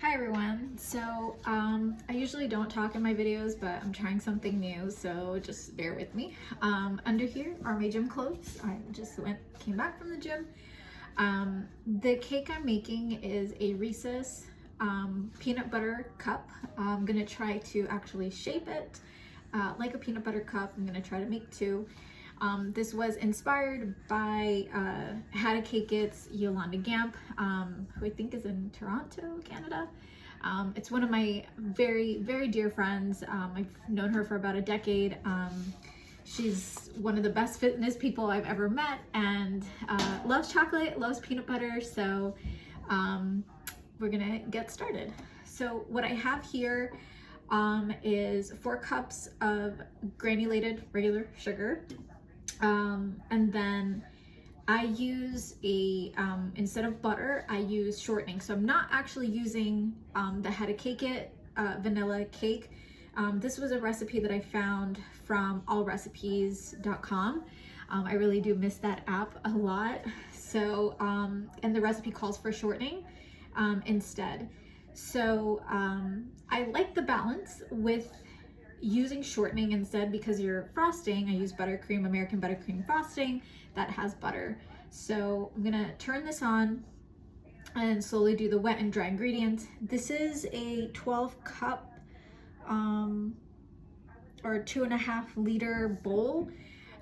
Hi everyone. So I usually don't talk in my videos, but I'm trying something new, so just bear with me. Under here are my gym clothes. I just came back from the gym. The cake I'm making is a Reese's peanut butter cup. I'm gonna try to actually shape it like a peanut butter cup. I'm gonna try to make two. This was inspired by How to Cake It's Yolanda Gamp, who I think is in Toronto, Canada. It's one of my very, very dear friends. I've known her for about a decade. She's one of the best fitness people I've ever met, and loves chocolate, loves peanut butter, so we're gonna get started. So what I have here is 4 cups of granulated regular sugar. And then I use instead of butter, I use shortening. So I'm not actually using the How to Cake It vanilla cake. This was a recipe that I found from allrecipes.com. I really do miss that app a lot. So, and the recipe calls for shortening instead. So I like the balance with using shortening instead, because your frosting, I use buttercream, American buttercream frosting that has butter. So I'm gonna turn this on and slowly do the wet and dry ingredients. This is a 12 cup or 2.5 liter bowl.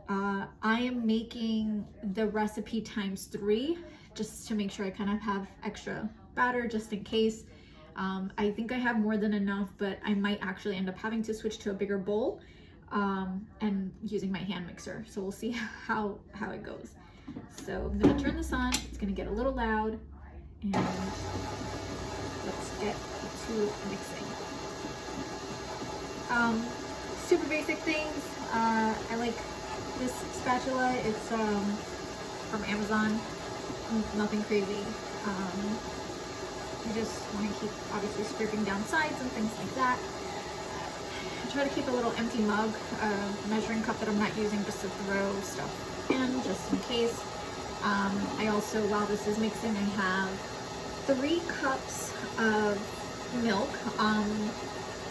I am making the recipe ×3 just to make sure I kind of have extra batter just in case. I think I have more than enough, but I might actually end up having to switch to a bigger bowl and using my hand mixer. So we'll see how it goes. So I'm gonna turn this on. It's gonna get a little loud, and let's get to mixing. Super basic things. I like this spatula. It's from Amazon. Nothing crazy. I just want to keep obviously scraping down sides and things like that. I try to keep a little empty mug, measuring cup that I'm not using, just to throw stuff in just in case. I also, while this is mixing, I have 3 cups of milk.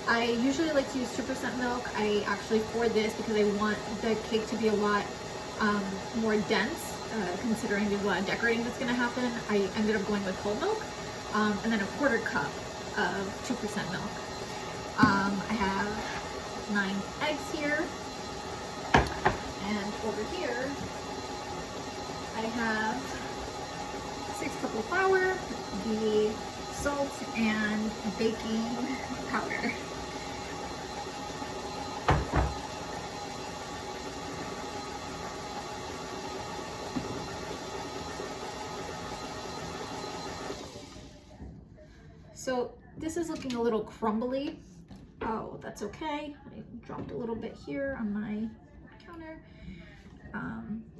I usually like to use 2% milk. I actually, for this, because I want the cake to be a lot more dense, considering there's a lot of decorating that's going to happen, I ended up going with whole milk. And then a 1/4 cup of 2% milk. I have 9 eggs here, and over here I have 6 cups of flour, the salt, and baking powder. So this is looking a little crumbly. Oh, that's okay. I dropped a little bit here on my counter.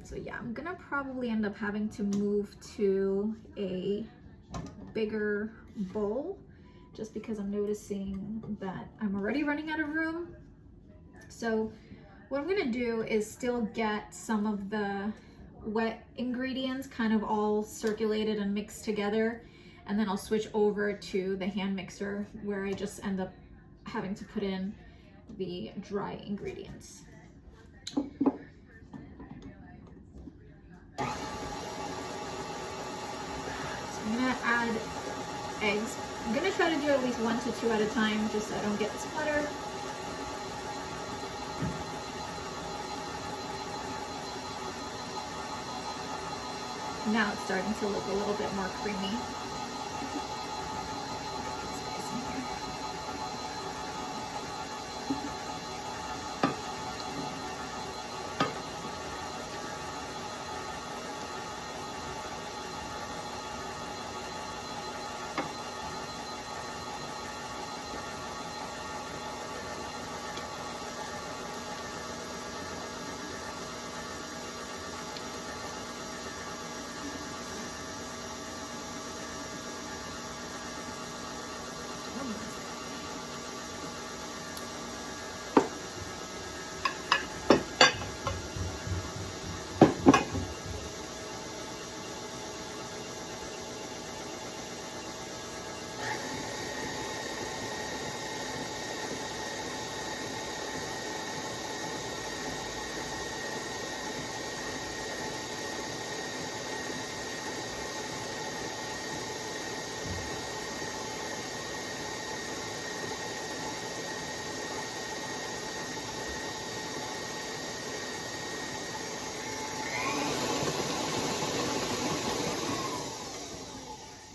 So yeah, I'm gonna probably end up having to move to a bigger bowl just because I'm noticing that I'm already running out of room. So what I'm gonna do is still get some of the wet ingredients kind of all circulated and mixed together, and then I'll switch over to the hand mixer where I just end up having to put in the dry ingredients. So I'm gonna add eggs. I'm gonna try to do at least 1 to 2 at a time, just so I don't get splatter. Now it's starting to look a little bit more creamy.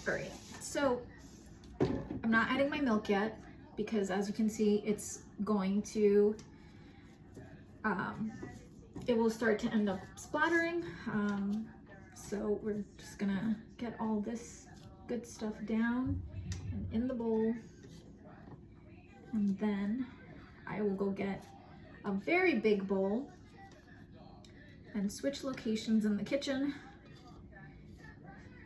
All right, so I'm not adding my milk yet because as you can see, it's going to, it will start to end up splattering. So we're just gonna get all this good stuff down and in the bowl. And then I will go get a very big bowl and switch locations in the kitchen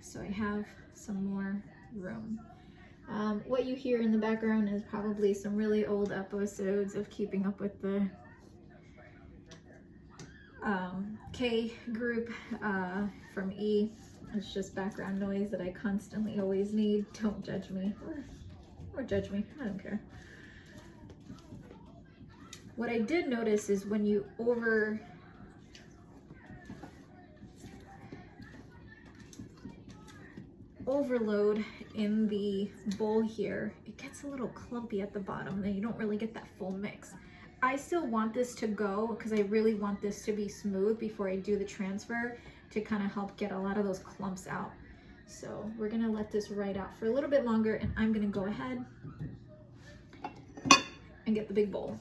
so I have some more room. What you hear in the background is probably some really old episodes of Keeping Up with the K group from E. It's just background noise that I constantly always need. Don't judge me or judge me, I don't care. What I did notice is when you overload in the bowl here, it gets a little clumpy at the bottom and you don't really get that full mix. I still want this to go because I really want this to be smooth before I do the transfer to kind of help get a lot of those clumps out. So we're gonna let this ride out for a little bit longer and I'm gonna go ahead and get the big bowl.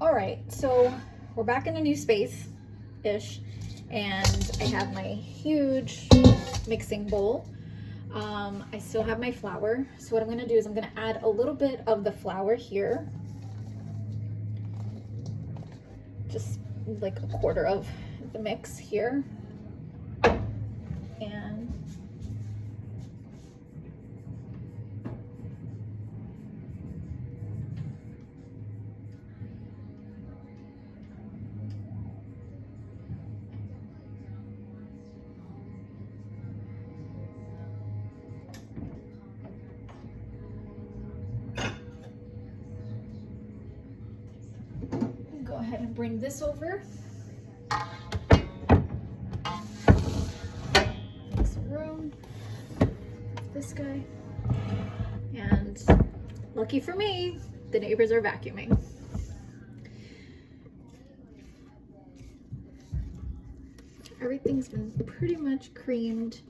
All right, so we're back in a new space-ish, and I have my huge mixing bowl. I still have my flour. So what I'm gonna do is I'm gonna add a little bit of the flour here. Just like a quarter of the mix here. And go ahead and bring this over. Make some room. This guy. And lucky for me, the neighbors are vacuuming. Everything's been pretty much creamed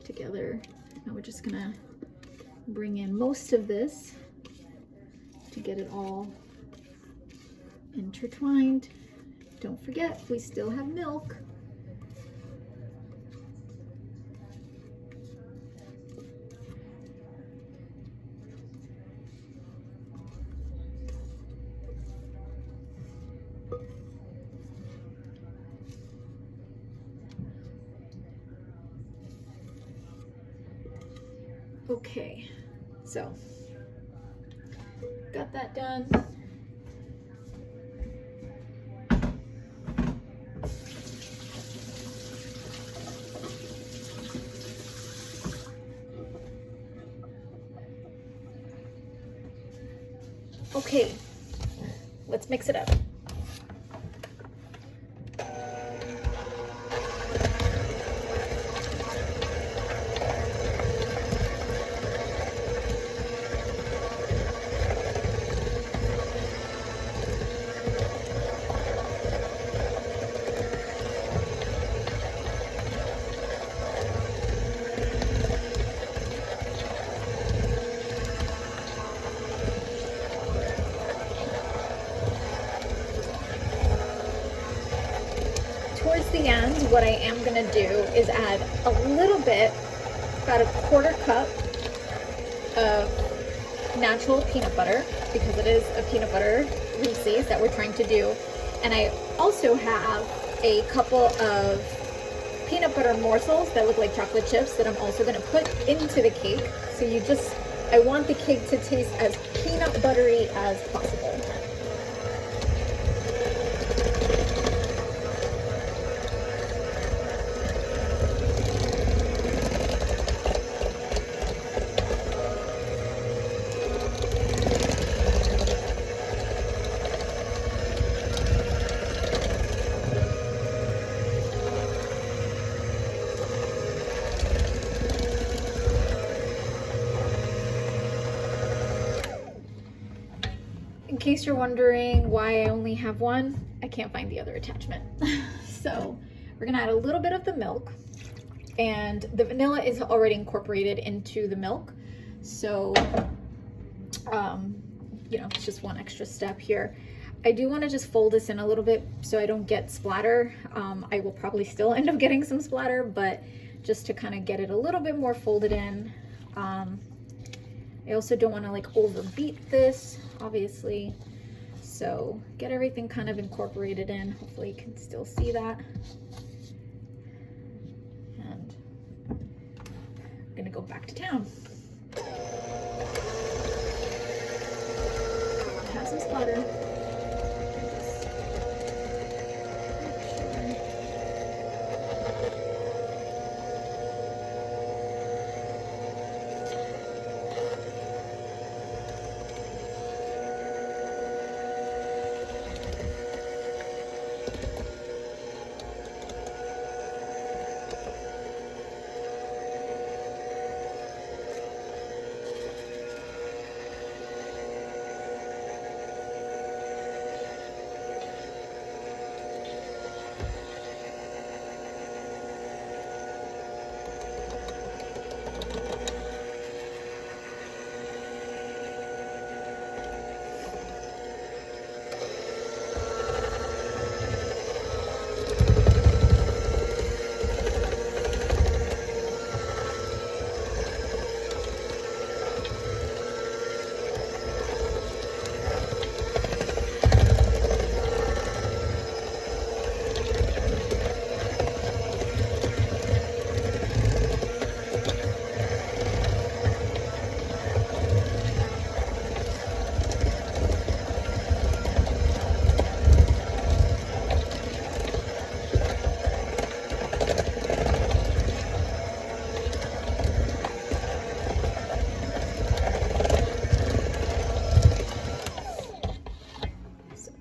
together. Now we're just gonna bring in most of this to get it all intertwined. Don't forget, we still have milk. Okay, so got that done. Okay, let's mix it up. Towards the end, what I am going to do is add a little bit, about a quarter cup of natural peanut butter, because it is a peanut butter Reese's that we're trying to do. And I also have a couple of peanut butter morsels that look like chocolate chips that I'm also going to put into the cake. So I want the cake to taste as peanut buttery as possible. case you're wondering why I only have one, I can't find the other attachment. So we're gonna add a little bit of the milk, and the vanilla is already incorporated into the milk. So, you know, it's just one extra step here. I do want to just fold this in a little bit so I don't get splatter. I will probably still end up getting some splatter, but just to kind of get it a little bit more folded in. I also don't want to like overbeat this, obviously. So get everything kind of incorporated in. Hopefully you can still see that. And I'm gonna go back to town. Have some splatter.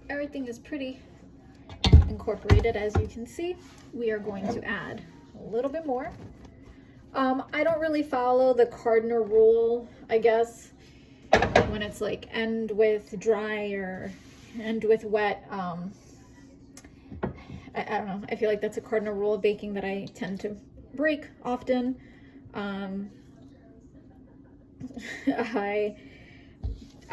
Everything is pretty incorporated, as you can see. We are going to add a little bit more. I don't really follow the cardinal rule, I guess, when it's like end with dry or end with wet. I don't know. I feel like that's a cardinal rule of baking that I tend to break often.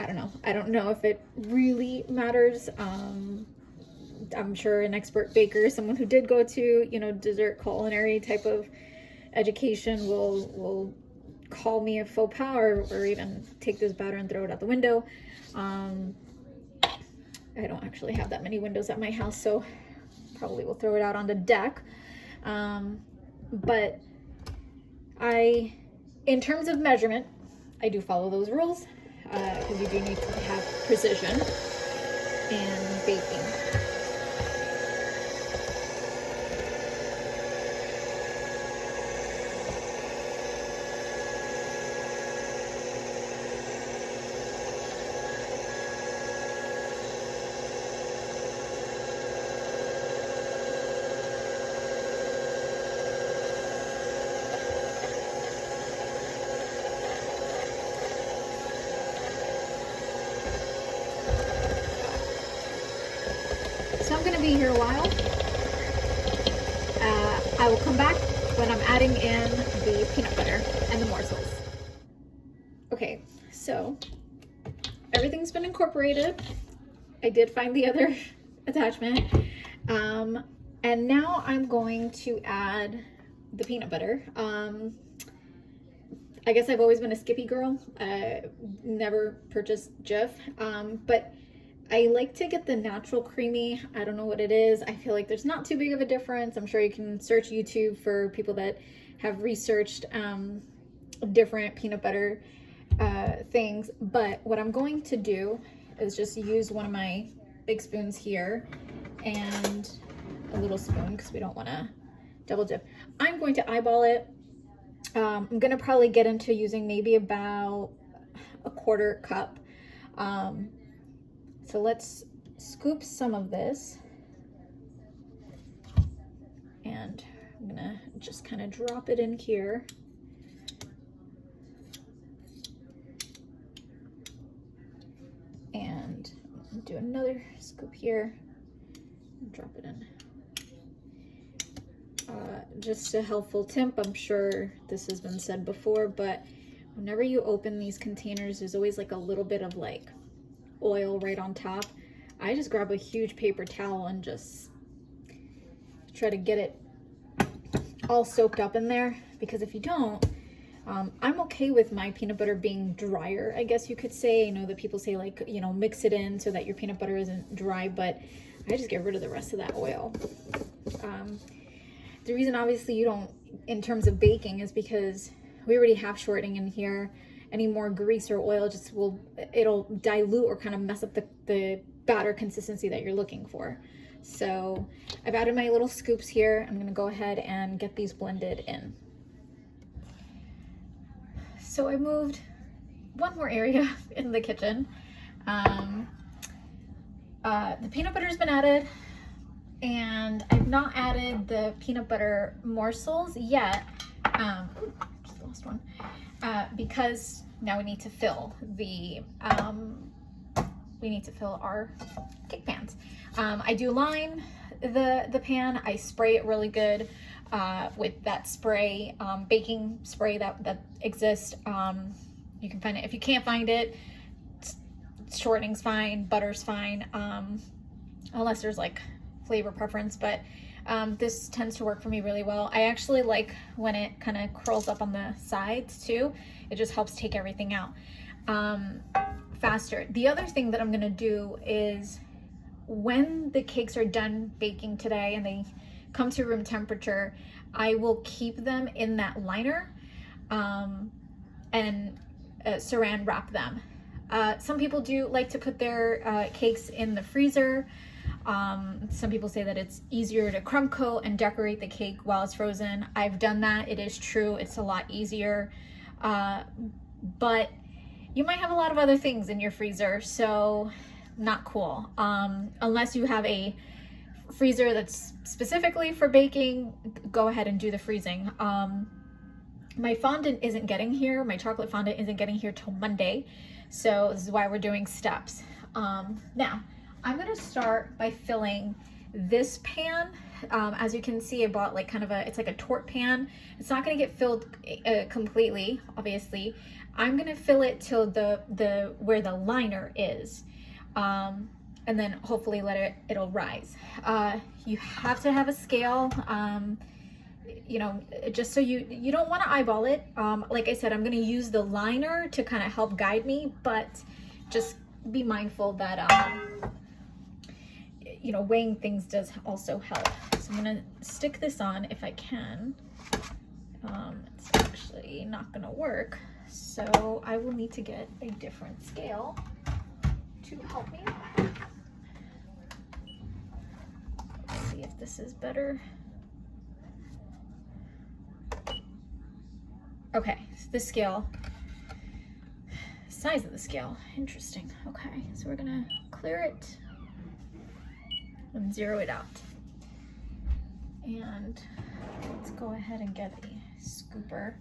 I don't know. I don't know if it really matters. I'm sure an expert baker, someone who did go to, you know, dessert culinary type of education will call me a faux pas or even take this batter and throw it out the window. I don't actually have that many windows at my house, so probably will throw it out on the deck. But in terms of measurement, I do follow those rules. Because you do need to have precision in baking. So I'm going to be here a while. I will come back when I'm adding in the peanut butter and the morsels. Okay, so everything's been incorporated. I did find the other attachment. And now I'm going to add the peanut butter. I guess I've always been a Skippy girl. Never purchased Jif, but I like to get the natural creamy. I don't know what it is. I feel like there's not too big of a difference. I'm sure you can search YouTube for people that have researched different peanut butter things. But what I'm going to do is just use one of my big spoons here and a little spoon because we don't want to double dip. I'm going to eyeball it. I'm going to probably get into using maybe about a 1/4 cup. So let's scoop some of this, and I'm gonna just kind of drop it in here. And do another scoop here and drop it in. Just a helpful tip, I'm sure this has been said before, but whenever you open these containers, there's always like a little bit of like oil right on top. I just grab a huge paper towel and just try to get it all soaked up in there, because if you don't, I'm okay with my peanut butter being drier, I guess you could say. I know that people say, like, you know, mix it in so that your peanut butter isn't dry, but I just get rid of the rest of that oil. The reason obviously you don't, in terms of baking, is because we already have shortening in here. Any more grease or oil just it'll dilute or kind of mess up the batter consistency that you're looking for. So I've added my little scoops here. I'm gonna go ahead and get these blended in. So I moved one more area in the kitchen. The peanut butter's been added, and I've not added the peanut butter morsels yet. Just lost one. Because now we need to fill our cake pans. I do line the pan. I spray it really good with that spray, baking spray that exists. You can find it. If you can't find it, shortening's fine, butter's fine, unless there's like flavor preference, but this tends to work for me really well. I actually like when it kind of curls up on the sides too. It just helps take everything out faster. The other thing that I'm gonna do is, when the cakes are done baking today and they come to room temperature, I will keep them in that liner and saran wrap them. Some people do like to put their cakes in the freezer. Some people say that it's easier to crumb coat and decorate the cake while it's frozen. I've done that. It is true. It's a lot easier. But you might have a lot of other things in your freezer, so not cool. Unless you have a freezer that's specifically for baking, go ahead and do the freezing. My fondant isn't getting here. My chocolate fondant isn't getting here till Monday. So this is why we're doing steps. Now, I'm gonna start by filling this pan. As you can see, I bought like kind of it's like a torte pan. It's not gonna get filled completely, obviously. I'm gonna fill it till where the liner is. And then hopefully it'll rise. You have to have a scale, you know, just so you don't want to eyeball it. Like I said, I'm going to use the liner to kind of help guide me, but just be mindful that, you know, weighing things does also help. So I'm going to stick this on if I can. It's actually not going to work, so I will need to get a different scale to help me. Let's see if this is better. Okay, so the scale, size of the scale, interesting. Okay, so we're gonna clear it and zero it out. And let's go ahead and get a scooper.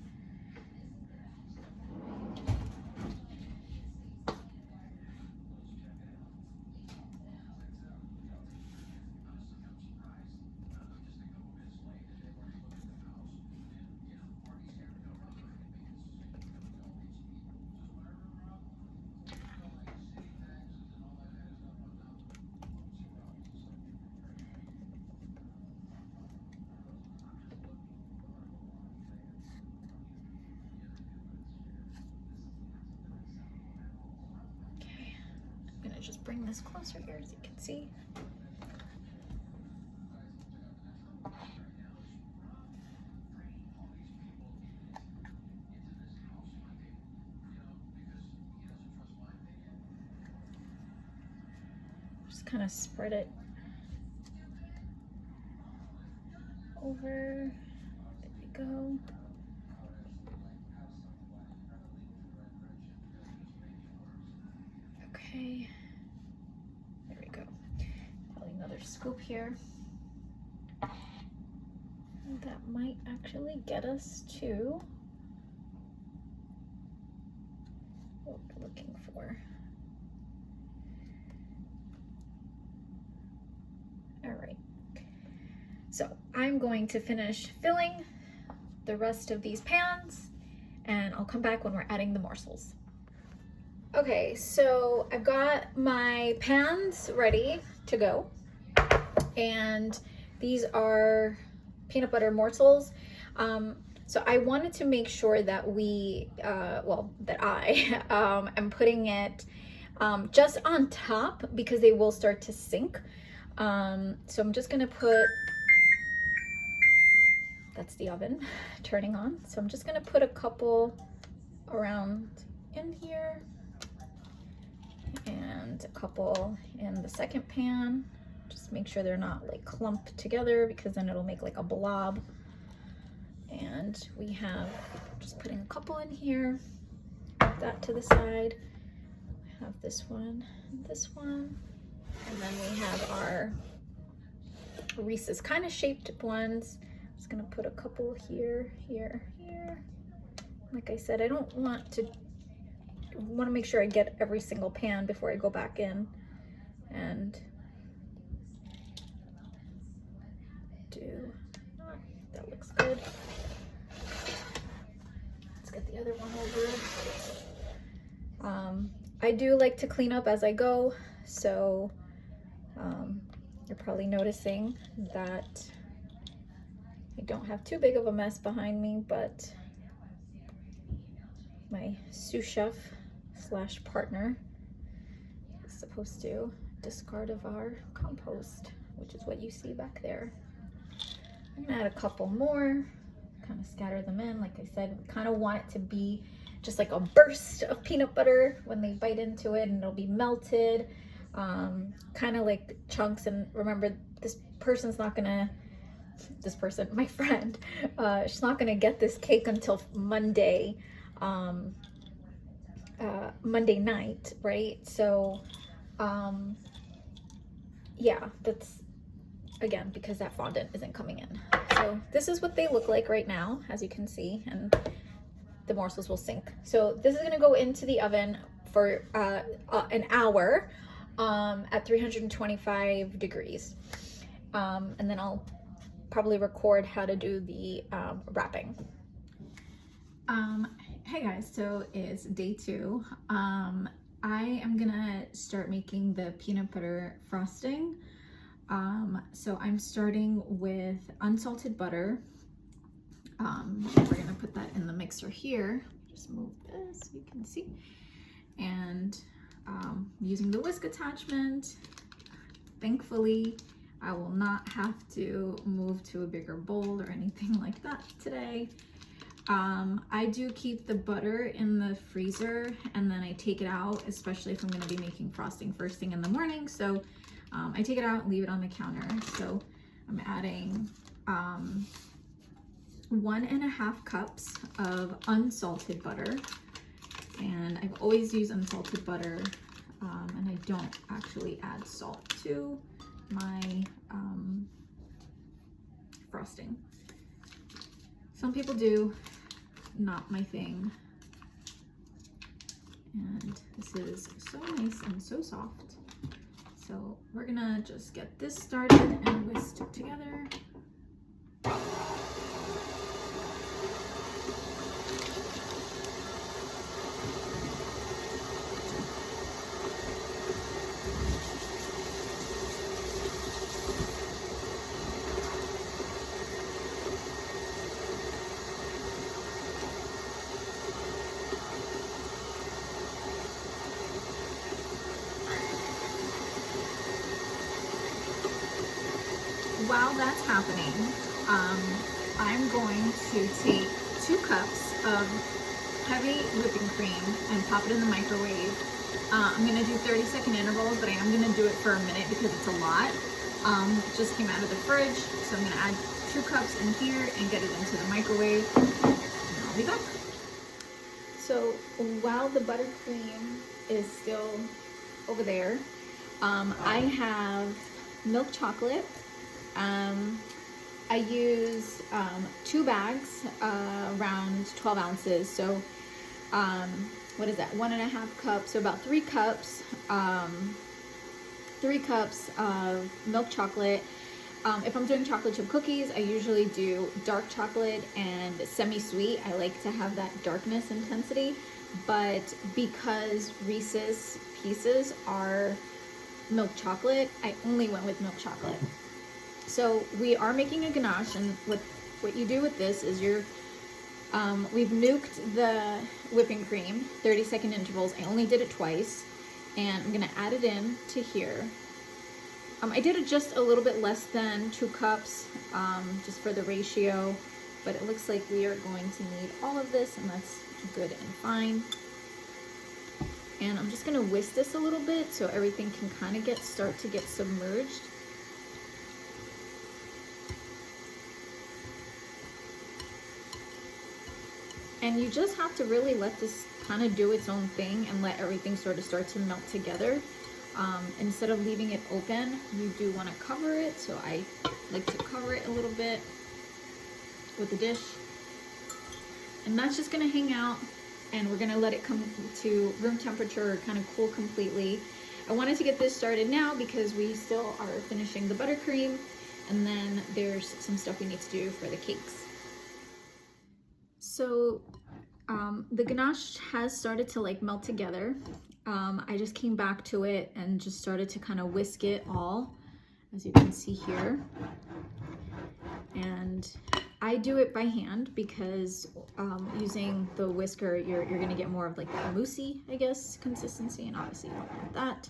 Just bring this closer here as you can see. Just kind of spread it over. There we go. Okay. Scoop here. That might actually get us to what we're looking for. I'm going to finish filling the rest of these pans, and I'll come back when we're adding the morsels. Okay, so I've got my pans ready to go, and these are peanut butter morsels. So I wanted to make sure that I am putting it just on top, because they will start to sink. So I'm just gonna put, that's the oven turning on. So I'm just gonna put a couple around in here and a couple in the second pan. Just make sure they're not like clumped together, because then it'll make like a blob. And we have, just putting a couple in here, put that to the side. I have this one and this one. And then we have our Reese's kind of shaped ones. I'm just gonna put a couple here, here, here. Like I said, I want to make sure I get every single pan before I go back in and do, that looks good. Let's get the other one over. I do like to clean up as I go, so you're probably noticing that I don't have too big of a mess behind me, but my sous chef / partner is supposed to discard of our compost, which is what you see back there. I'm gonna add a couple more, kind of scatter them in. Like I said, kind of want it to be just like a burst of peanut butter when they bite into it, and it'll be melted, kind of like chunks. And remember, my friend, she's not gonna get this cake until Monday night, right? So yeah, that's, again, because that fondant isn't coming in. So this is what they look like right now, as you can see, and the morsels will sink. So this is gonna go into the oven for an hour at 325 degrees. And then I'll probably record how to do the wrapping. Hey guys, so it's day 2. I am gonna start making the peanut butter frosting. So I'm starting with unsalted butter. We're gonna put that in the mixer here. Just move this so you can see. And using the whisk attachment, thankfully, I will not have to move to a bigger bowl or anything like that today. I do keep the butter in the freezer, and then I take it out, especially if I'm gonna be making frosting first thing in the morning. So I take it out and leave it on the counter. So I'm adding 1.5 cups of unsalted butter, and I've always used unsalted butter, and I don't actually add salt to my frosting. Some people do, not my thing. And this is so nice and so soft. So we're gonna just get this started and whisk it together. While that's happening, I'm going to take 2 cups of heavy whipping cream and pop it in the microwave. I'm gonna do 30-second intervals, but I am gonna do it for a minute because it's a lot. It just came out of the fridge, so I'm gonna add 2 cups in here and get it into the microwave, and I'll be back. So while the buttercream is still over there, I have milk chocolate. I use 2 bags, around 12 ounces. So what is that? 1.5 cups, so about 3 cups. 3 cups of milk chocolate. If I'm doing chocolate chip cookies, I usually do dark chocolate and semi-sweet. I like to have that darkness intensity, but because Reese's Pieces are milk chocolate, I only went with milk chocolate. So we are making a ganache, and what you do with this is we've nuked the whipping cream, 30-second intervals. I only did it twice, and I'm gonna add it in to here. I did it just a little bit less than 2 cups, just for the ratio, but it looks like we are going to need all of this, and that's good and fine. And I'm just gonna whisk this a little bit so everything can kind of start to get submerged. And you just have to really let this kind of do its own thing and let everything sort of start to melt together. Instead of leaving it open, you do want to cover it. So I like to cover it a little bit with the dish. And that's just going to hang out, and we're going to let it come to room temperature or kind of cool completely. I wanted to get this started now because we still are finishing the buttercream, and then there's some stuff we need to do for the cakes. So the ganache has started to like melt together. I just came back to it and just started to kind of whisk it all, as you can see here. And I do it by hand because using the whisker, you're gonna get more of like that moussey, I guess, consistency, and obviously you don't want that.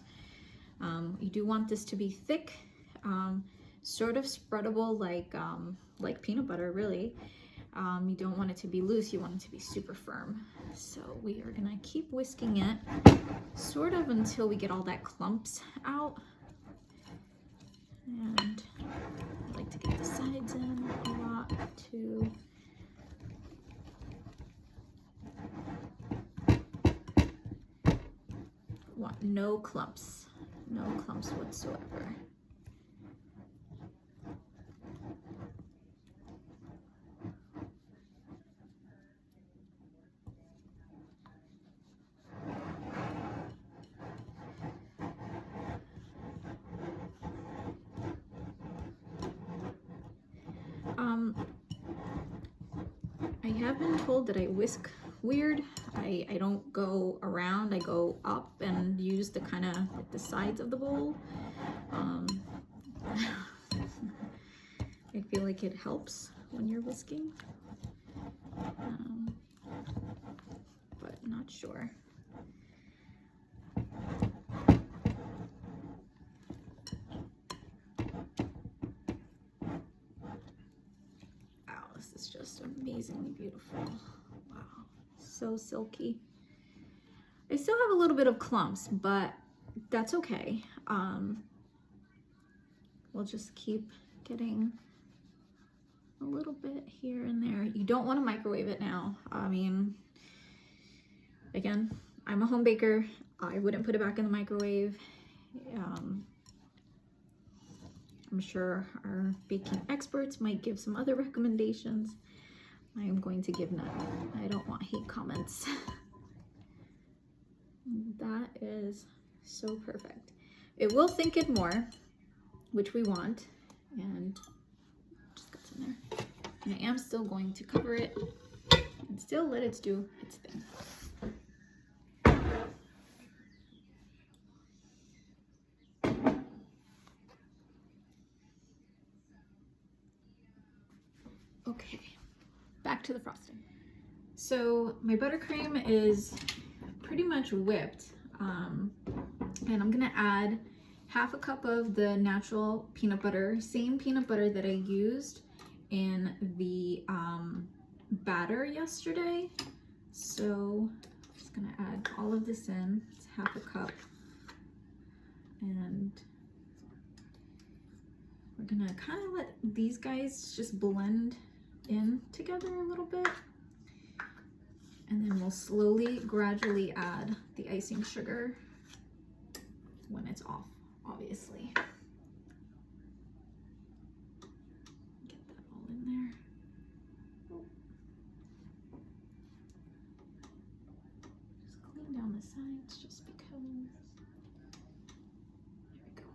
You do want this to be thick, sort of spreadable like peanut butter, really. You don't want it to be loose, you want it to be super firm. So we are gonna keep whisking it sort of until we get all that clumps out. And I like to get the sides in a lot too. Want no clumps whatsoever. I have been told that I whisk weird. I don't go around, I go up and use the kind of like the sides of the bowl. I feel like it helps when you're whisking, but not sure. This is just amazingly beautiful. Wow, so silky. I still have a little bit of clumps, but that's okay. We'll just keep getting a little bit here and there. You don't want to microwave it now. I mean, again, I'm a home baker. I wouldn't put it back in the microwave. I'm sure our baking experts might give some other recommendations. I am going to give none. I don't want hate comments. That is so perfect. It will thicken more, which we want, and just got some there. And I am still going to cover it and still let it do its thing. Okay, back to the frosting. So my buttercream is pretty much whipped, and I'm gonna add half a cup of the natural peanut butter, same peanut butter that I used in the batter yesterday. So I'm just gonna add all of this in. It's half a cup, and we're gonna kind of let these guys just blend in together a little bit, and then we'll slowly, gradually add the icing sugar when it's off, obviously. Get that all in there. Just clean down the sides just because. There we go.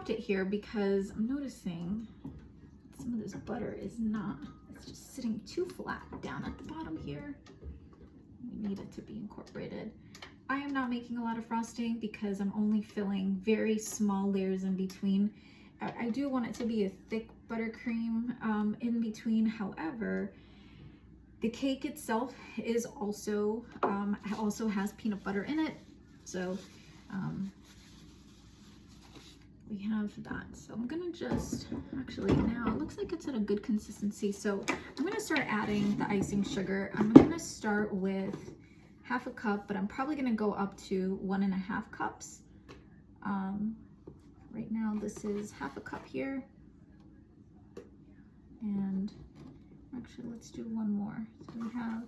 stopped it here because I'm noticing some of this butter is not, it's just sitting too flat down at the bottom here. We need it to be incorporated. I am not making a lot of frosting because I'm only filling very small layers in between. I do want it to be a thick buttercream in between. However, the cake itself is also has peanut butter in it. So we have that. So I'm gonna just, actually now it looks like it's at a good consistency. So I'm gonna start adding the icing sugar. I'm gonna start with 1/2 cup, but I'm probably gonna go up to 1.5 cups. Right now this is 1/2 cup here. And actually let's do one more. So we have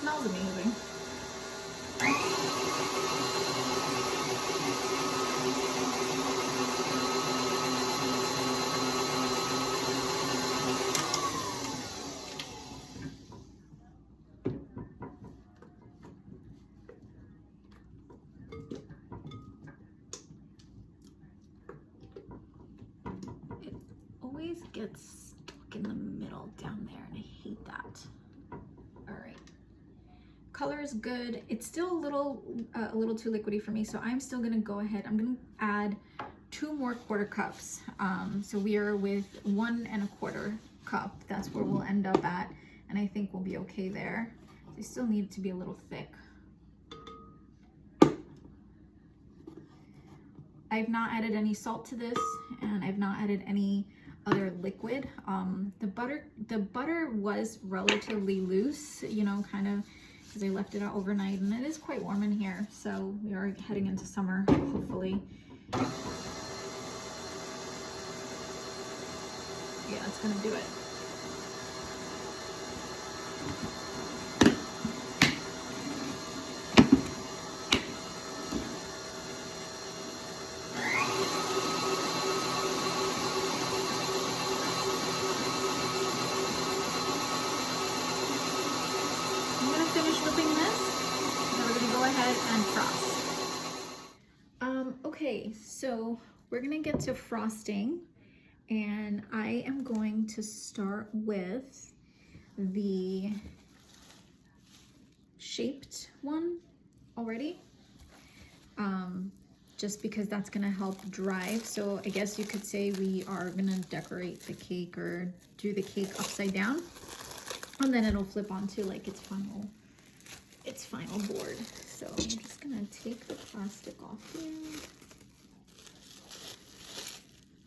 smells amazing. It always gets stuck in the middle down there, and I hate that. All right. Color is good. It's still a little too liquidy for me, so I'm still gonna go ahead. I'm gonna add 2 more 1/4 cups. So we are with 1.25 cup. That's where we'll end up at, and I think we'll be okay there. They still need it to be a little thick. I've not added any salt to this, and I've not added any other liquid. The butter was relatively loose, you know, kind of, because I left it out overnight, and it is quite warm in here, so we are heading into summer, hopefully. Yeah, that's gonna do it. And frost. Okay, so we're gonna get to frosting, and I am going to start with the shaped one already, just because that's gonna help drive. So I guess you could say we are gonna decorate the cake or do the cake upside down, and then it'll flip onto like its final board. So I'm just gonna take the plastic off here.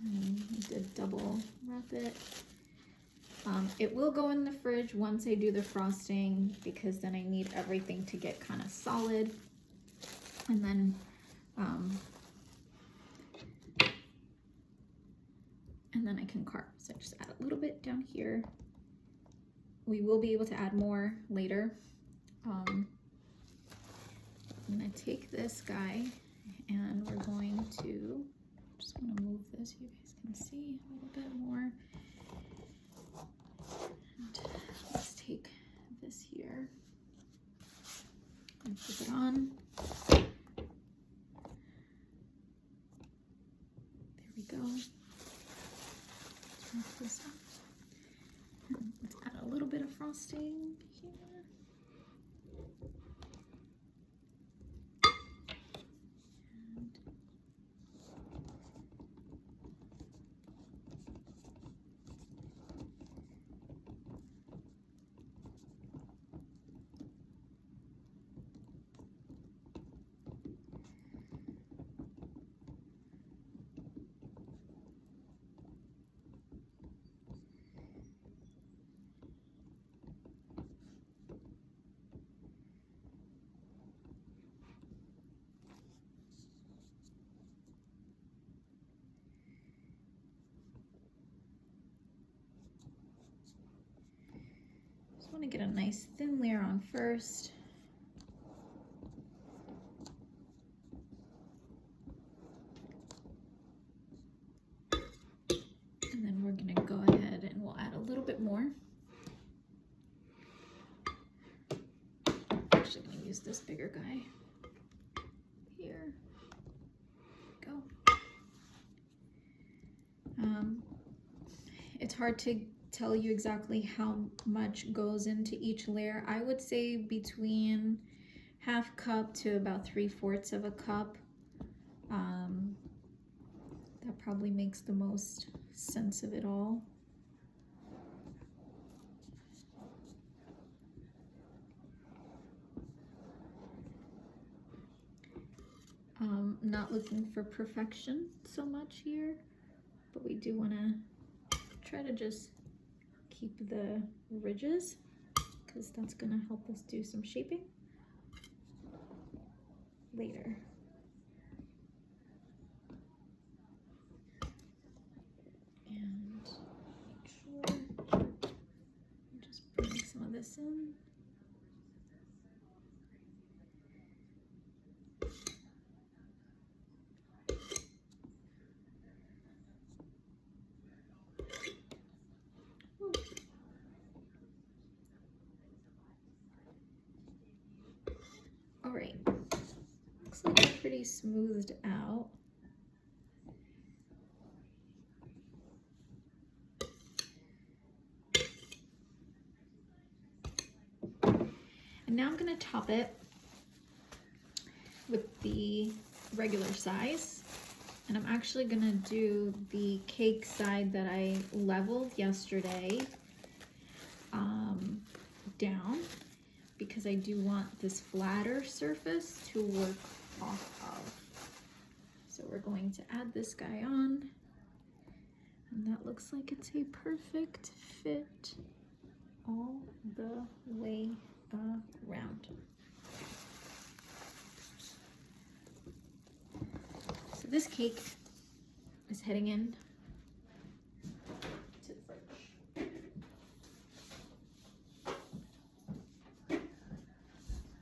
And I did double wrap it. It will go in the fridge once I do the frosting, because then I need everything to get kind of solid. And then I can carve. So I just add a little bit down here. We will be able to add more later. I'm gonna take this guy, and we're going to, just want to move this so you guys can see a little bit more. And let's take this here and flip it on. There we go. Turn this up. And let's add a little bit of frosting here. want to get a nice thin layer on first. And then we're going to go ahead and we'll add a little bit more. I'm actually going to use this bigger guy here. Go. It's hard to tell you exactly how much goes into each layer. I would say between half cup to about 3/4 of a cup. That probably makes the most sense of it all. Not looking for perfection so much here, but we do want to try to just keep the ridges because that's going to help us do some shaping later. And make sure I'm just bring some of this in. All right, looks like it's pretty smoothed out. And now I'm gonna top it with the regular size. And I'm actually gonna do the cake side that I leveled yesterday down, because I do want this flatter surface to work off of. So we're going to add this guy on, and that looks like it's a perfect fit all the way around. So this cake is heading in to the fridge.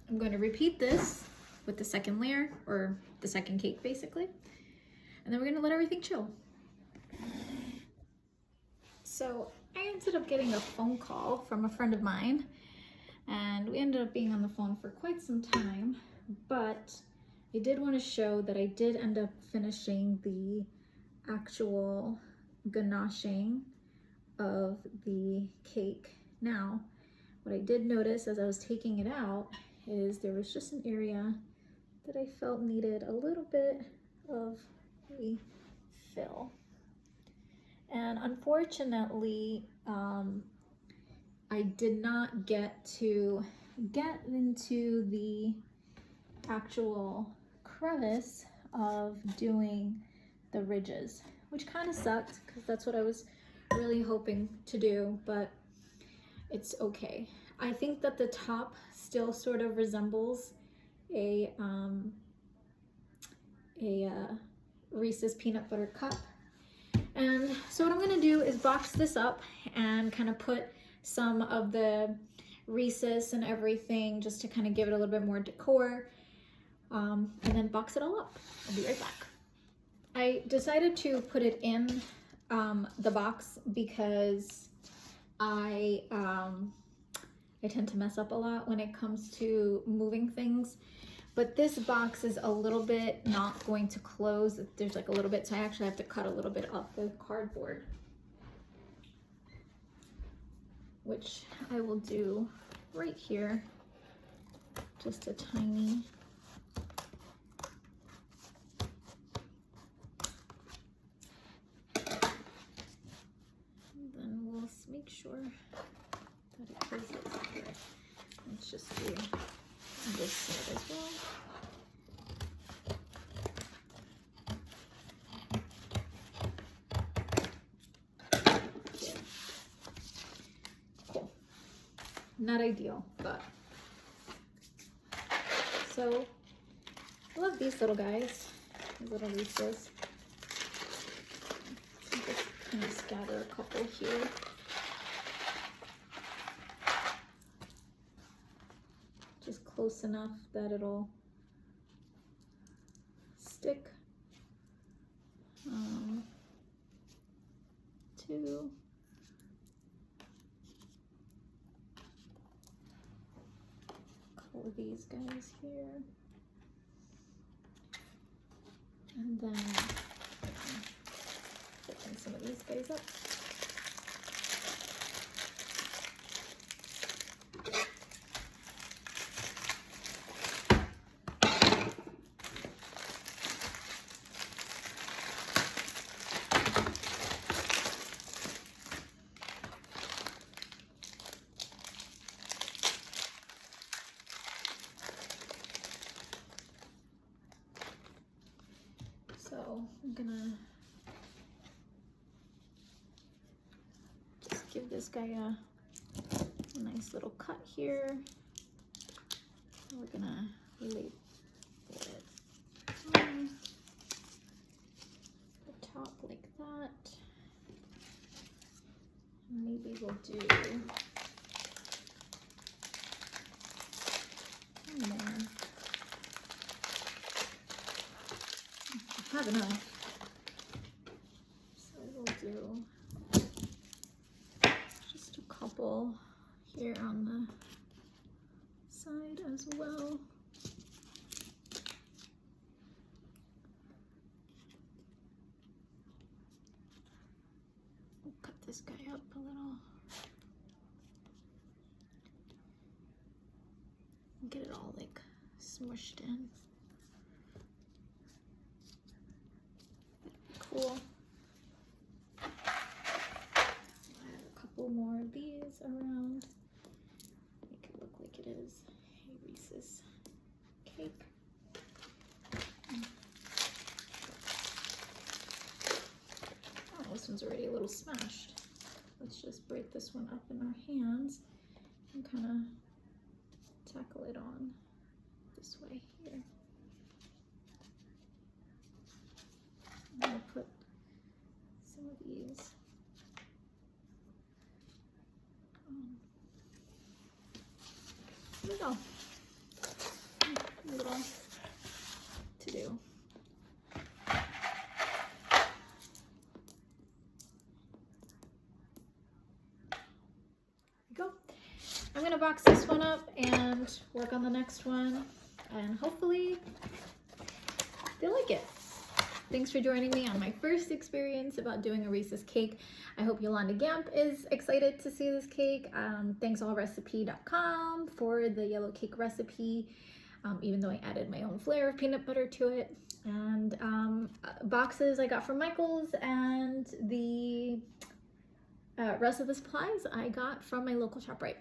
I'm going to repeat this with the second layer, or the second cake basically, and then we're going to let everything chill. So I ended up getting a phone call from a friend of mine, and we ended up being on the phone for quite some time, but I did want to show that I did end up finishing the actual ganaching of the cake. Now, what I did notice as I was taking it out is there was just an area that I felt needed a little bit of a fill. And unfortunately, I did not get to get into the actual crevice of doing the ridges, which kind of sucked because that's what I was really hoping to do, but it's okay. I think that the top still sort of resembles a Reese's peanut butter cup. And so what I'm gonna do is box this up and kind of put some of the Reese's and everything just to kind of give it a little bit more decor, and then box it all up. I'll be right back. I decided to put it in the box because I tend to mess up a lot when it comes to moving things. But this box is a little bit not going to close. There's like a little bit, so I actually have to cut a little bit of the cardboard, which I will do right here. Just a tiny. And then we'll make sure that it closes. Let's just do this side as well. Yeah. Cool. Not ideal, but so I love these little guys, these little Reese's. I'm just gonna scatter a couple here. close enough that it'll stick. 2. Color these guys here. And then put some of these guys up. So I'm gonna just give this guy a nice little cut here. We're gonna label it on the top like that. Maybe we'll do one more. I have enough. So we'll do just a couple here on the side as well. We'll cut this guy up a little. Get it all like smushed in. Cool. Add a couple more of these around. Make it look like it is a Reese's cake. Oh, this one's already a little smashed. Let's just break this one up in our hands and kind of tackle it on this way here. I'm gonna put some of these on. There we go. A little to do. Go. I'm gonna box this one up and work on the next one, and hopefully they like it. Thanks for joining me on my first experience about doing a Reese's cake. I hope Yolanda Gamp is excited to see this cake. Thanksallrecipe.com for the yellow cake recipe, even though I added my own flair of peanut butter to it. And boxes I got from Michael's, and the rest of the supplies I got from my local ShopRite.